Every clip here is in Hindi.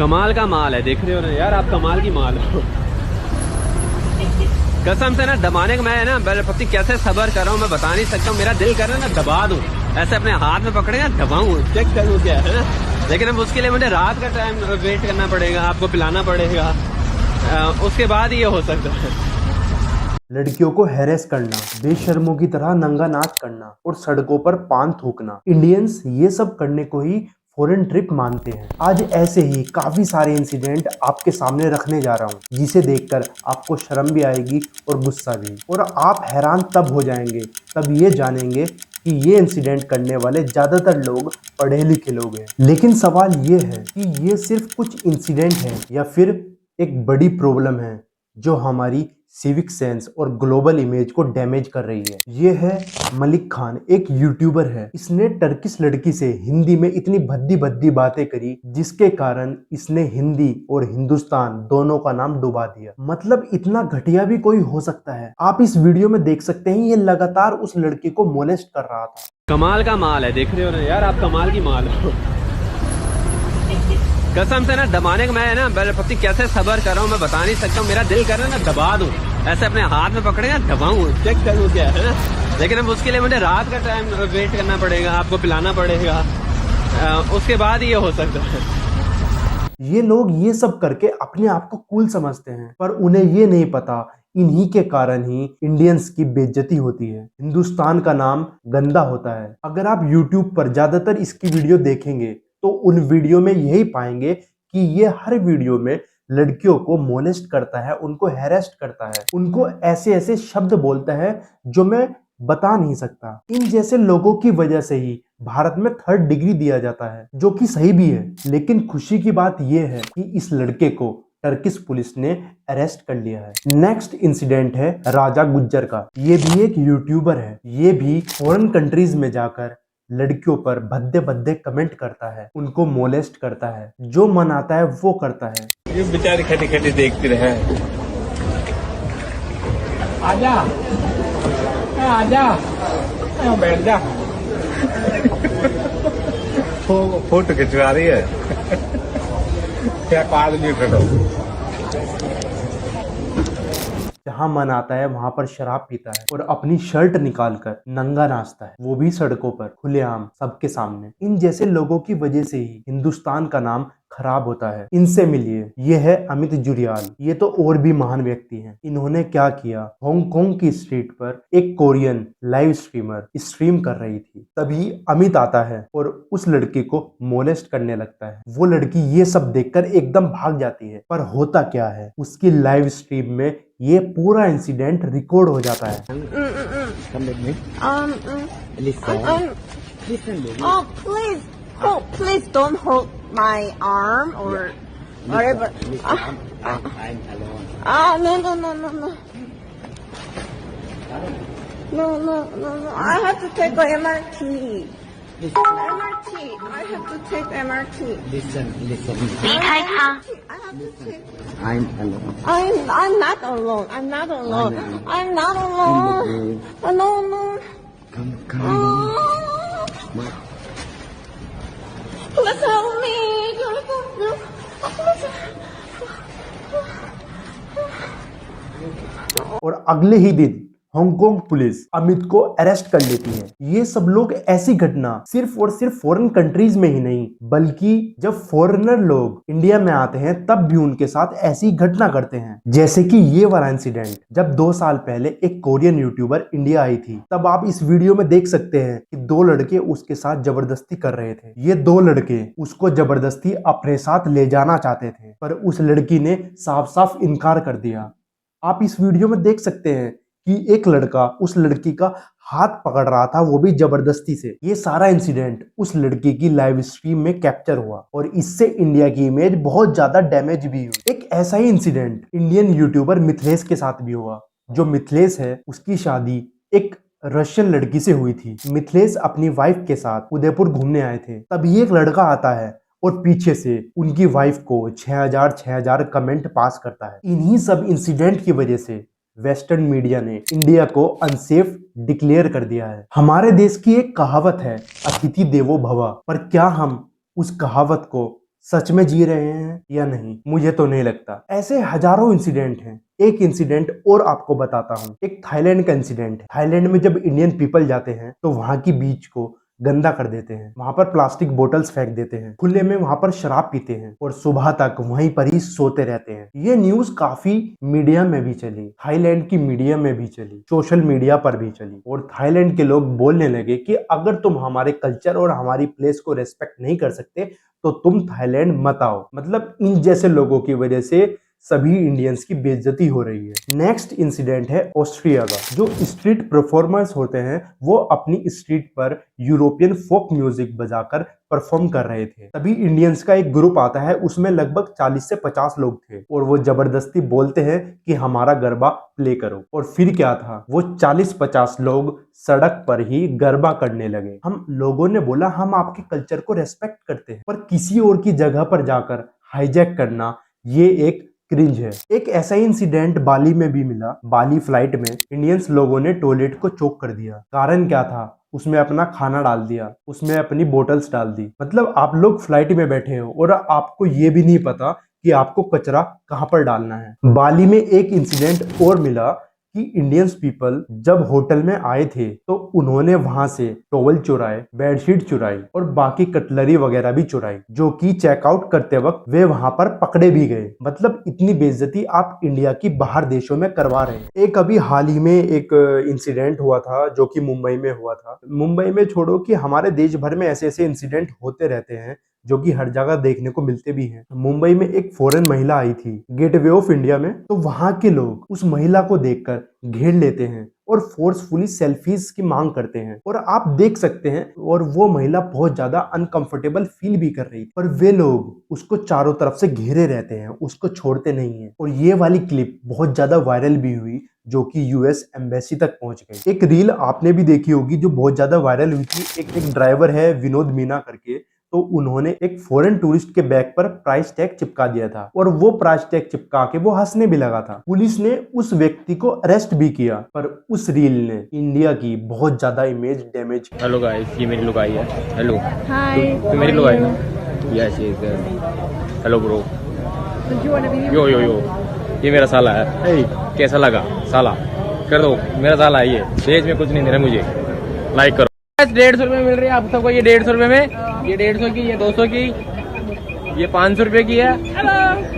कमाल का माल है, देख रहे हो ना यार आप, कमाल की माल हो। कसम से ना दबाने का मैं ना पति कैसे सबर कर रहा हूँ मैं बता नहीं सकता हूँ। मेरा दिल कर रहा है ना दबा दूं, ऐसे अपने हाथ में पकड़ेगा दबाऊं, चेक करूँ क्या है ना। लेकिन अब उसके लिए मुझे रात का टाइम वेट करना पड़ेगा, आपको पिलाना पड़ेगा, उसके बाद ये हो सकता है। लड़कियों को हैरेस करना, बेशर्मों की तरह नंगा नाच करना और सड़कों पर पान थूकना, इंडियंस ये सब करने को ही फॉरेन ट्रिप मानते हैं। आज ऐसे ही काफी सारे इंसिडेंट आपके सामने रखने जा रहा हूँ, जिसे देखकर आपको शर्म भी आएगी और गुस्सा भी, और आप हैरान तब हो जाएंगे, तब ये जानेंगे कि ये इंसिडेंट करने वाले ज्यादातर लोग पढ़े लिखे लोग हैं। लेकिन सवाल ये है कि ये सिर्फ कुछ इंसिडेंट है या फिर एक बड़ी प्रॉब्लम है जो हमारी सिविक सेंस और ग्लोबल इमेज को डैमेज कर रही है। ये है मलिक खान, एक यूट्यूबर है। इसने टर्किश लड़की से हिंदी में इतनी भद्दी भद्दी बातें करी जिसके कारण इसने हिंदी और हिंदुस्तान दोनों का नाम डुबा दिया। मतलब इतना घटिया भी कोई हो सकता है। आप इस वीडियो में देख सकते हैं, ये लगातार उस लड़की को मोलेस्ट कर रहा था। कमाल का माल है, देख रहे हो ना यार आप, कमाल की माल हो। कसम से ना दबाने का मैं ना पति कैसे सबर कर रहा हूँ मैं बता नहीं सकता हूँ। मेरा दिल कर रहा है ना दबा दूं, ऐसे अपने हाथ में पकड़ेगा दबाऊं, चेक करूँ क्या है ना। लेकिन अब उसके लिए मुझे रात का टाइम वेट करना पड़ेगा, आपको पिलाना पड़ेगा, उसके बाद ये हो सकता है। ये लोग ये सब करके अपने आप को कूल समझते हैं, पर उन्हें ये नहीं पता इन्हीं के कारण ही इंडियंस की बेइज्जती होती है, हिंदुस्तान का नाम गंदा होता है। अगर आप YouTube पर ज्यादातर इसकी वीडियो देखेंगे तो उन वीडियो में यही पाएंगे कि ये हर वीडियो में लड़कियों को मोलेस्ट करता है, उनको हैरेस्ट करता है, उनको ऐसे ऐसे शब्द बोलता है जो मैं बता नहीं सकता। इन जैसे लोगों की वजह से ही भारत में 3rd डिग्री दिया जाता है, जो कि सही भी है। लेकिन खुशी की बात यह है कि इस लड़के को टर्किश पुलिस ने अरेस्ट कर लिया है। नेक्स्ट इंसिडेंट है राजा गुज्जर का। ये भी एक यूट्यूबर है। ये भी फॉरेन कंट्रीज में जाकर लड़कियों पर भद्दे भद्दे कमेंट करता है, उनको मोलेस्ट करता है, जो मन आता है वो करता है। ये बेचारी खटी खटी देखती रहे। आजा आजा, बैठ जा। फोटो खिंचवा रही है क्या? आदमी खड़ो। जहां मन आता है वहां पर शराब पीता है और अपनी शर्ट निकालकर नंगा नाचता है, वो भी सड़कों पर खुलेआम सबके सामने। इन जैसे लोगों की वजह से ही हिंदुस्तान का नाम खराब होता है। इनसे मिलिए, ये है अमित जुरियाल। ये तो और भी महान व्यक्ति हैं। इन्होंने क्या किया, हांगकांग की स्ट्रीट पर एक कोरियन लाइव स्ट्रीमर स्ट्रीम कर रही थी, तभी अमित आता है और उस लड़की को मोलेस्ट करने लगता है। वो लड़की ये सब देखकर एकदम भाग जाती है, पर होता क्या है, उसकी लाइव स्ट्रीम में ये पूरा इंसिडेंट रिकॉर्ड हो जाता है। Oh, please. Oh, please don't hold my arm or whatever. I'm alone. No, no, no, no, no. No, no, no, no. I have to take a MRT. MRT. I have to take MRT. Listen. 离开他。I have to take. I'm alone. I'm not alone. I'm not alone. I'm not alone. No, no. Come. Oh. Please help me. और अगले ही दिन हांगकांग पुलिस अमित को अरेस्ट कर लेती है। ये सब लोग ऐसी घटना सिर्फ और सिर्फ फॉरेन कंट्रीज में ही नहीं, बल्कि जब फॉरेनर लोग इंडिया में आते हैं तब भी उनके साथ ऐसी घटना करते हैं। जैसे कि ये वाला इंसिडेंट, जब 2 साल पहले एक कोरियन यूट्यूबर इंडिया आई थी, तब आप इस वीडियो में देख सकते हैं कि 2 लड़के उसके साथ जबरदस्ती कर रहे थे। ये 2 लड़के उसको जबरदस्ती अपने साथ ले जाना चाहते थे, पर उस लड़की ने साफ साफ इनकार कर दिया। आप इस वीडियो में देख सकते हैं कि एक लड़का उस लड़की का हाथ पकड़ रहा था, वो भी जबरदस्ती से। ये सारा इंसिडेंट उस लड़की की लाइव स्ट्रीम में कैप्चर हुआ और इससे इंडिया की इमेज बहुत ज्यादा डैमेज भी हुई। एक ऐसा ही इंसिडेंट इंडियन यूट्यूबर मिथिलेश के साथ भी हुआ। जो मिथिलेश है, उसकी शादी एक रशियन लड़की से हुई थी। मिथिलेश अपनी वाइफ के साथ उदयपुर घूमने आए थे, तभी एक लड़का आता है और पीछे से उनकी वाइफ को 6000 कमेंट पास करता है। इन्हीं सब इंसिडेंट की वजह से वेस्टर्न मीडिया ने इंडिया को अनसेफ डिक्लेयर कर दिया है। हमारे देश की एक कहावत है, अतिथि देवो भव, पर क्या हम उस कहावत को सच में जी रहे हैं या नहीं, मुझे तो नहीं लगता। ऐसे हजारों इंसिडेंट हैं। एक इंसिडेंट और आपको बताता हूँ। एक थाईलैंड का इंसिडेंट है। थाईलैंड में जब इंडियन पीपल जाते हैं तो वहां की बीच को गंदा कर देते हैं, वहां पर प्लास्टिक बोतल्स फेंक देते हैं, खुले में वहां पर शराब पीते हैं और सुबह तक वहीं पर ही सोते रहते हैं। ये न्यूज काफी मीडिया में भी चली, थाईलैंड की मीडिया में भी चली, सोशल मीडिया पर भी चली और थाईलैंड के लोग बोलने लगे कि अगर तुम हमारे कल्चर और हमारी प्लेस को रेस्पेक्ट नहीं कर सकते तो तुम थाईलैंड मत आओ। मतलब इन जैसे लोगों की वजह से सभी इंडियंस की बेइज्जती हो रही है। नेक्स्ट इंसिडेंट है ऑस्ट्रिया का। जो स्ट्रीट परफॉर्मर्स होते हैं वो अपनी स्ट्रीट पर यूरोपियन फोक म्यूजिक बजाकर परफॉर्म कर रहे थे। तभी इंडियंस का एक ग्रुप आता है, उसमें लगभग 40 से 50 लोग थे और वो जबरदस्ती बोलते हैं कि हमारा गरबा प्ले करो। और फिर क्या था, वो 40-50 लोग सड़क पर ही गरबा करने लगे। हम लोगों ने बोला हम आपके कल्चर को रेस्पेक्ट करते हैं, पर किसी और की जगह पर जाकर हाईजैक करना ये एक क्रिंज है। एक ऐसा ही इंसिडेंट बाली में भी मिला। बाली फ्लाइट में इंडियंस लोगों ने टॉयलेट को चोक कर दिया। कारण क्या था, उसमें अपना खाना डाल दिया, उसमें अपनी बोतल्स डाल दी। मतलब आप लोग फ्लाइट में बैठे हो और आपको ये भी नहीं पता कि आपको कचरा कहाँ पर डालना है। बाली में एक इंसिडेंट और मिला कि इंडियंस पीपल जब होटल में आए थे तो उन्होंने वहां से टॉवल चुराए, बेडशीट चुराई और बाकी कटलरी वगैरह भी चुराई, जो कि चेकआउट करते वक्त वे वहां पर पकड़े भी गए। मतलब इतनी बेइज्जती आप इंडिया की बाहर देशों में करवा रहे हैं। एक अभी हाल ही में एक इंसिडेंट हुआ था जो कि मुंबई में हुआ था। मुंबई में छोड़ो कि हमारे देश भर में ऐसे ऐसे इंसिडेंट होते रहते हैं जो कि हर जगह देखने को मिलते भी हैं। मुंबई में एक फॉरेन महिला आई थी गेटवे ऑफ इंडिया में, तो वहां के लोग उस महिला को देखकर घेर लेते हैं और फोर्सफुली सेल्फीज की मांग करते हैं। और आप देख सकते हैं और वो महिला बहुत ज्यादा अनकंफर्टेबल फील भी कर रही थी, पर वे लोग उसको चारों तरफ से घेरे रहते हैं, उसको छोड़ते नहीं है। और ये वाली क्लिप बहुत ज्यादा वायरल भी हुई जो कि यूएस एम्बेसी तक पहुंच गई। एक रील आपने भी देखी होगी जो बहुत ज्यादा वायरल हुई थी। एक ड्राइवर है विनोद मीना करके, तो उन्होंने एक फॉरेन टूरिस्ट के बैग पर प्राइस टैग चिपका दिया था और वो प्राइस टैग चिपका के वो हंसने भी लगा था। पुलिस ने उस व्यक्ति को अरेस्ट भी किया, पर उस रील ने इंडिया की बहुत ज्यादा इमेज डैमेज। हेलो गाइस, ये मेरी लुगाई है। Hello Hi. तू मेरी लुगाई ना? Yes yes. Hello bro. Yo yo yo, ये मेरा साला है। hey, कैसा लगा साला? कर दो, मेरा साला है ये। देश में कुछ नहीं दे रहा मुझे, लाइक करो। 150 रुपए मिल रही है आप सबको। ये 150 रुपए में, ये 150 की, ये 200 की, ये 500 रुपए की है,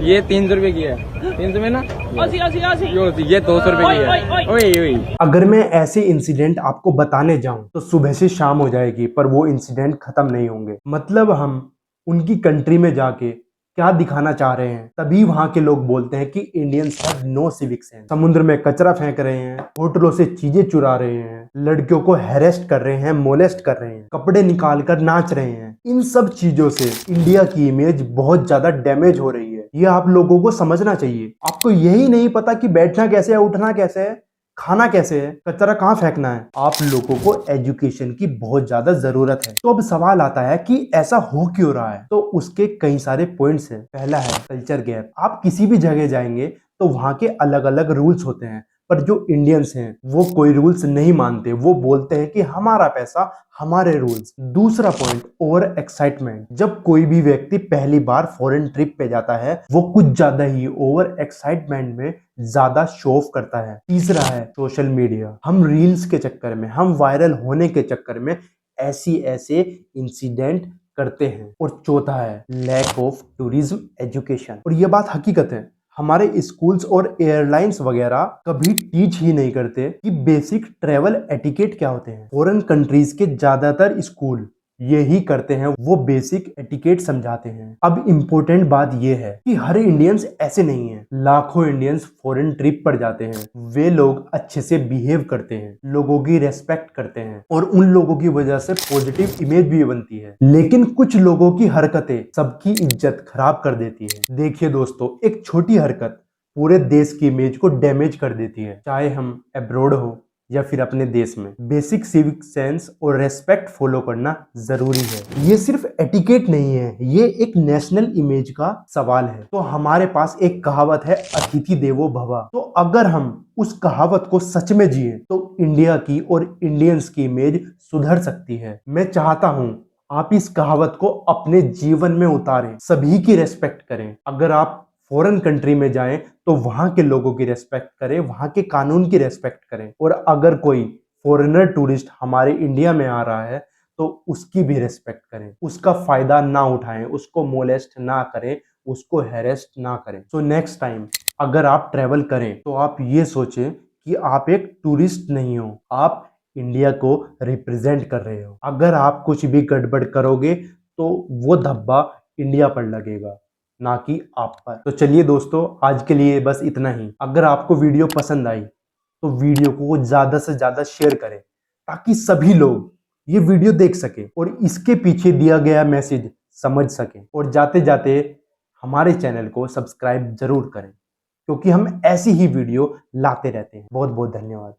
ये 300 रुपए की है। 300 में ना, ये 200 रुपए की है। ओए ओए। अगर मैं ऐसे इंसिडेंट आपको बताने जाऊं तो सुबह से शाम हो जाएगी, पर वो इंसिडेंट खत्म नहीं होंगे। मतलब हम उनकी कंट्री में जाके क्या दिखाना चाह रहे हैं, तभी वहां के लोग बोलते हैं कि Indians have no civic sense. समुद्र में कचरा फेंक रहे हैं, होटलों से चीजें चुरा रहे हैं, लड़कियों को हेरेस्ट कर रहे हैं, मोलेस्ट कर रहे हैं, कपड़े निकाल कर नाच रहे हैं। इन सब चीजों से इंडिया की इमेज बहुत ज्यादा डैमेज हो रही है। ये आप लोगों को समझना चाहिए। आपको यही नहीं पता कि बैठना कैसे है, उठना कैसे है, खाना कैसे है, कचरा कहाँ फेंकना है। आप लोगों को एजुकेशन की बहुत ज्यादा जरूरत है। तो अब सवाल आता है कि ऐसा हो क्यों रहा है, तो उसके कई सारे पॉइंट्स हैं। पहला है कल्चर गैप। आप किसी भी जगह जाएंगे तो वहां के अलग अलग रूल्स होते हैं, पर जो इंडियंस हैं वो कोई रूल्स नहीं मानते। वो बोलते हैं कि हमारा पैसा हमारे रूल्स। दूसरा पॉइंट, ओवर एक्साइटमेंट। जब कोई भी व्यक्ति पहली बार फॉरेन ट्रिप पे जाता है वो कुछ ज्यादा ही ओवर एक्साइटमेंट में ज्यादा शो ऑफ करता है। तीसरा है सोशल मीडिया। हम रील्स के चक्कर में, हम वायरल होने के चक्कर में ऐसे इंसिडेंट करते हैं। और चौथा है लैक ऑफ टूरिज्म एजुकेशन। और ये बात हकीकत है, हमारे स्कूल्स और एयरलाइंस वगैरह कभी टीच ही नहीं करते कि बेसिक ट्रेवल एटिकेट क्या होते हैं। फॉरेन कंट्रीज के ज्यादातर स्कूल यही करते हैं, वो बेसिक एटिकेट समझाते हैं। अब इम्पोर्टेंट बात यह है कि हर इंडियंस ऐसे नहीं है। लाखों इंडियंस फॉरेन ट्रिप पर जाते हैं, वे लोग अच्छे से बिहेव करते हैं, लोगों की रेस्पेक्ट करते हैं और उन लोगों की वजह से पॉजिटिव इमेज भी बनती है। लेकिन कुछ लोगों की हरकतें सबकी इज्जत खराब कर देती है। देखिए दोस्तों, एक छोटी हरकत पूरे देश की इमेज को डैमेज कर देती है, चाहे हम अब्रॉड हो या फिर अपने देश में। बेसिक सिविक सेंस और रेस्पेक्ट फॉलो करना जरूरी है। ये सिर्फ एटिकेट नहीं है, ये एक नेशनल इमेज का सवाल है। तो हमारे पास एक कहावत है, अतिथि देवो भव। तो अगर हम उस कहावत को सच में जिए तो इंडिया की और इंडियंस की इमेज सुधर सकती है। मैं चाहता हूं आप इस कहावत को अपने जीवन में उतारें, सभी की रेस्पेक्ट करें। अगर आप फॉरेन कंट्री में जाएं तो वहां के लोगों की रेस्पेक्ट करें, वहां के कानून की रेस्पेक्ट करें। और अगर कोई फॉरेनर टूरिस्ट हमारे इंडिया में आ रहा है तो उसकी भी रेस्पेक्ट करें, उसका फायदा ना उठाएं, उसको मोलेस्ट ना करें, उसको हैरेस्ट ना करें। सो नेक्स्ट टाइम अगर आप ट्रेवल करें तो आप ये सोचें कि आप एक टूरिस्ट नहीं हो, आप इंडिया को रिप्रेजेंट कर रहे हो। अगर आप कुछ भी गड़बड़ करोगे तो वो धब्बा इंडिया पर लगेगा, ना कि आप पर। तो चलिए दोस्तों, आज के लिए बस इतना ही। अगर आपको वीडियो पसंद आई तो वीडियो को ज्यादा से ज्यादा शेयर करें ताकि सभी लोग ये वीडियो देख सके और इसके पीछे दिया गया मैसेज समझ सकें। और जाते जाते हमारे चैनल को सब्सक्राइब जरूर करें क्योंकि हम ऐसी ही वीडियो लाते रहते हैं। बहुत बहुत धन्यवाद।